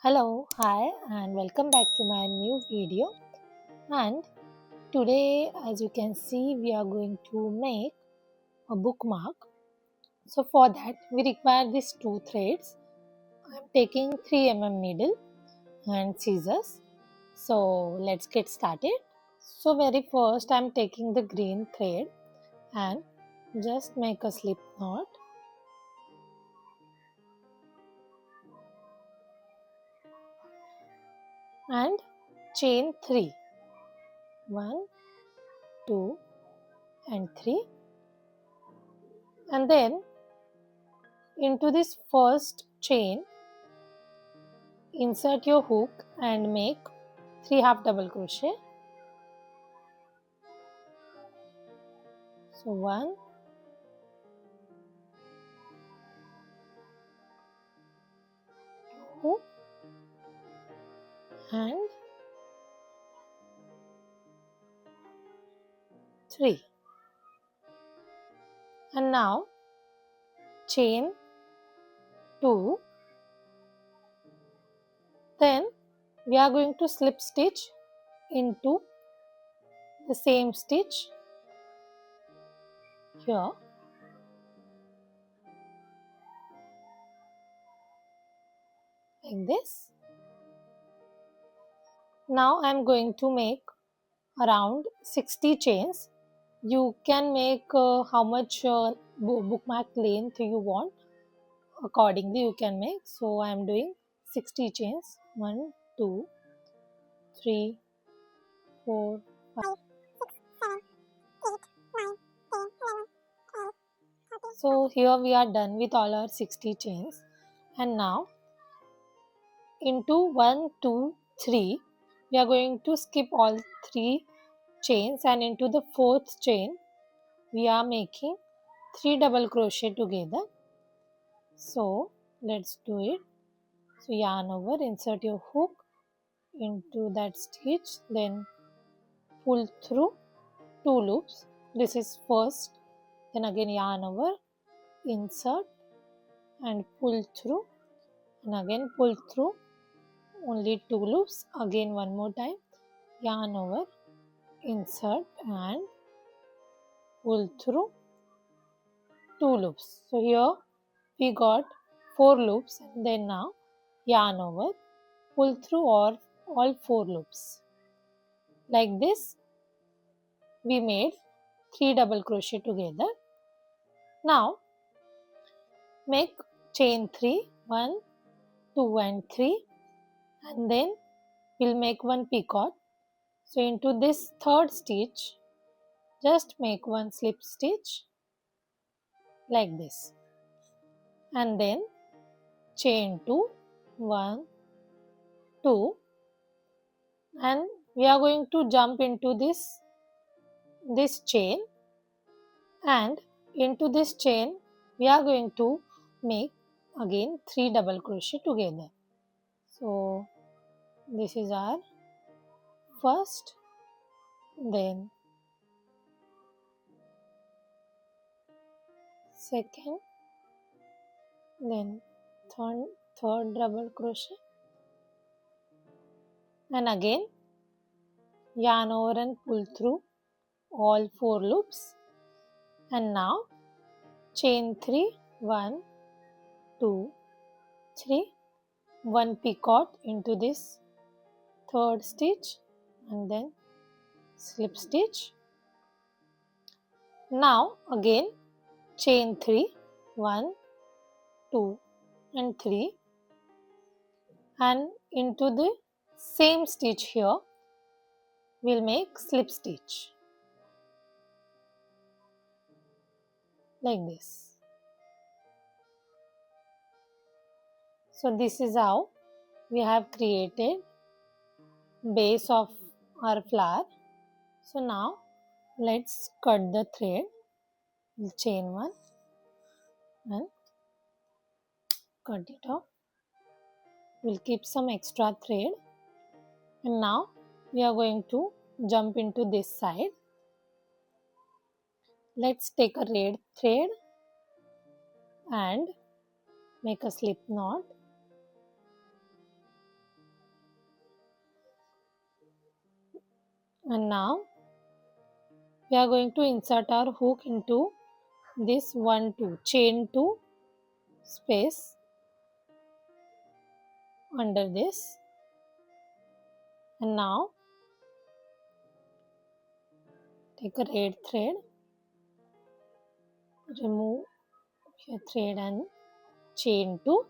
Hello, hi, and welcome back to my new video. And today, as you can see, we are going to make a bookmark. So, for that, we require these two threads. I'm taking 3 needle and scissors. So, let's get started. So, very first, I'm taking the green thread and just make a slip knot and chain 3. 1, 2, and 3. And then into this first chain, insert your hook and make 3 half double crochet. So 1, 2 and 3. And now chain 2. Then we are going to slip stitch into the same stitch here. Like this. Now I am going to make around 60 chains. You can make how much bookmark length you want. Accordingly you can make. So I am doing 60 chains. 1, 2, 3, 4, 5. So here we are done with all our 60 chains. And now into 1, 2, 3, we are going to skip all 3 chains, and into the 4th chain we are making 3 double crochet together. So let's do it. So yarn over, insert your hook into that stitch, then pull through 2 loops. This is first, then again yarn over, insert and pull through, and again pull through only 2 loops. Again one more time, yarn over, insert and pull through 2 loops. So here we got 4 loops, and then now yarn over, pull through all 4 loops. Like this we made 3 double crochet together. Now make chain 3, 1, 2 and 3, and then we'll make one picot. So into this third stitch just make one slip stitch like this, and then chain 2, 1, 2, and we are going to jump into this chain, and into this chain we are going to make again 3 double crochet together. So this is our first, then second, then third double crochet, and again yarn over and pull through all 4 loops, and now chain 3, 1, 2, 3, one picot into this third stitch, and then slip stitch. Now again chain 3, 1, 2 and 3, and into the same stitch here we'll make slip stitch like this. So this is how we have created base of our flower. So now let's cut the thread. We'll chain 1 and cut it off. We'll keep some extra thread, and now we are going to jump into this side. Let's take a red thread and make a slip knot And now we are going to insert our hook into this 1 2 chain 2 space under this. And now take a red thread, remove your thread and chain 2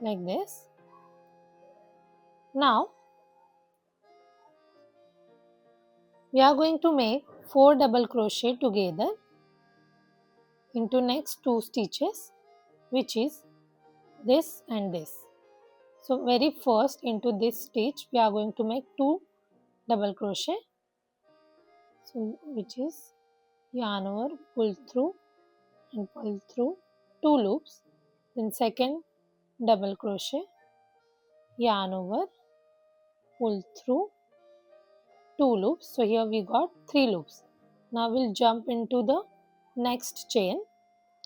like this. Now we are going to make 4 double crochet together into next 2 stitches, which is this and this. So very first into this stitch we are going to make 2 double crochet, so which is yarn over, pull through and pull through 2 loops. Then second double crochet, yarn over, pull through 2 loops. So here we got 3 loops. Now we'll jump into the next chain,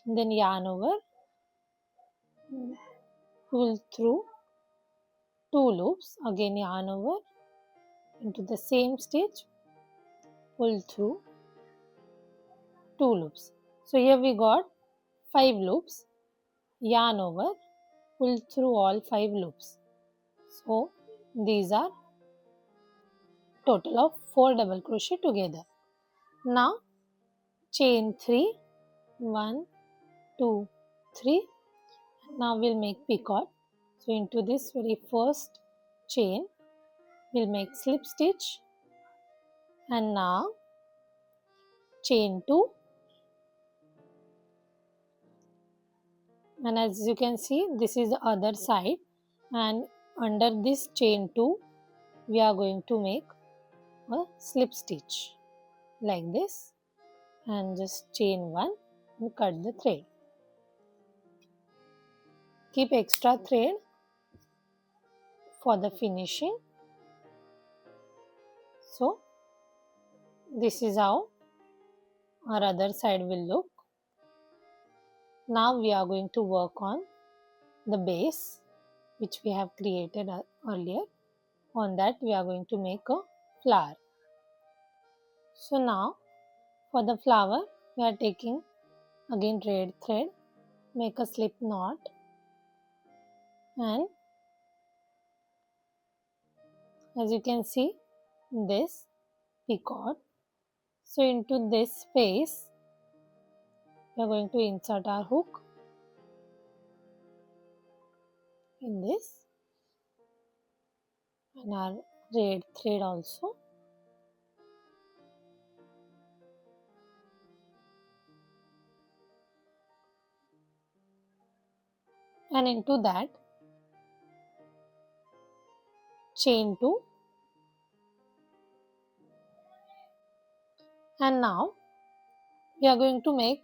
then yarn over, pull through 2 loops, again yarn over into the same stitch, pull through 2 loops. So here we got 5 loops, yarn over, pull through all 5 loops. So these are total of 4 double crochet together. Now chain 3, 1 2 3. Now we'll make picot. So into this very first chain we'll make slip stitch, and now chain 2, and as you can see this is the other side, and under this chain 2 we are going to make a slip stitch like this, and just chain 1 and cut the thread. Keep extra thread for the finishing. So this is how our other side will look. Now we are going to work on the base which we have created earlier. On that we are going to make a flower. So now for the flower we are taking again red thread, make a slip knot, and as you can see this picot. So into this space we are going to insert our hook in this, and our red thread also, and into that chain 2, and now we are going to make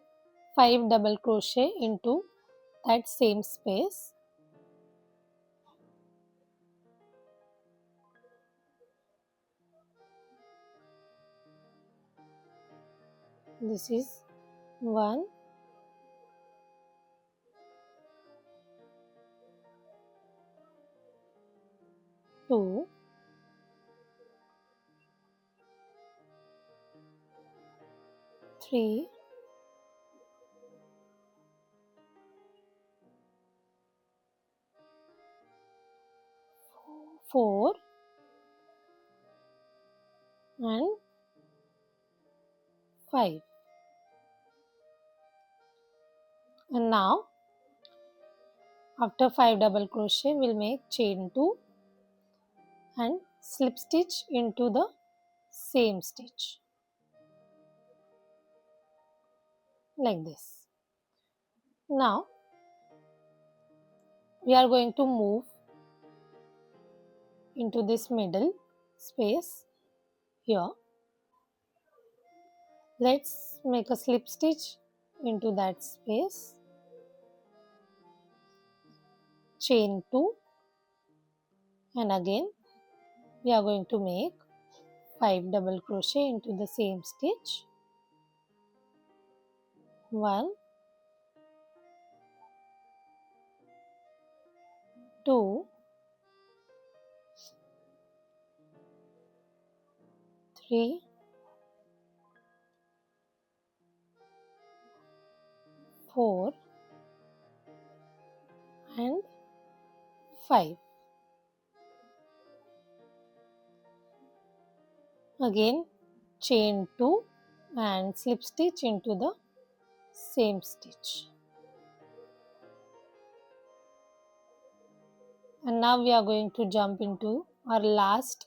5 double crochet into that same space. This is 1, 2, 3, 4, and 5. And now after 5 double crochet we'll make chain 2 and slip stitch into the same stitch like this. Now we are going to move into this middle space here. Let's make a slip stitch into that space, chain 2, and again we are going to make 5 double crochet into the same stitch, 1, 2, 3, 4 and 5. Again chain 2 and slip stitch into the same stitch. And now we are going to jump into our last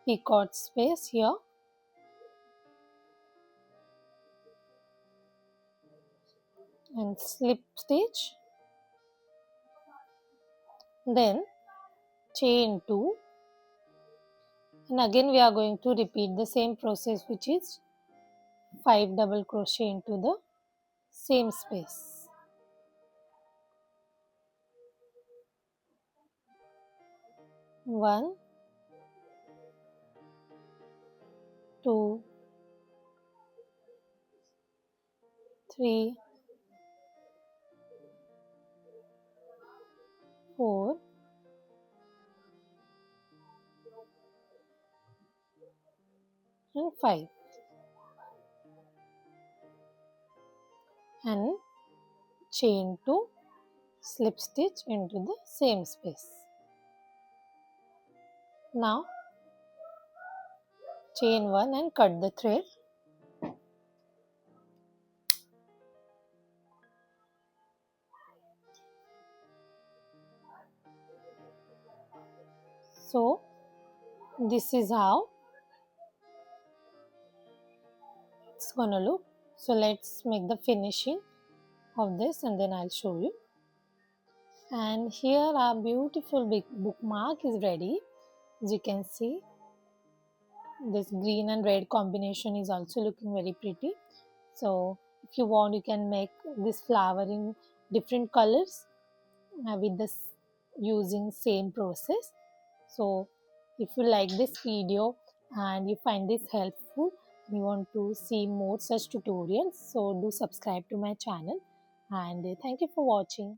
picot space here. And slip stitch, then chain 2, and again we are going to repeat the same process, which is 5 double crochet into the same space. 1, 2, 3, 4, and 5, and chain 2, slip stitch into the same space. Now chain 1 and cut the thread. So this is how it's gonna look. So let's make the finishing of this and then I'll show you. And here our beautiful big bookmark is ready. As you can see, this green and red combination is also looking very pretty. So if you want, you can make this flower in different colors with this using same process. So if you like this video and you find this helpful, you want to see more such tutorials, so do subscribe to my channel, and thank you for watching.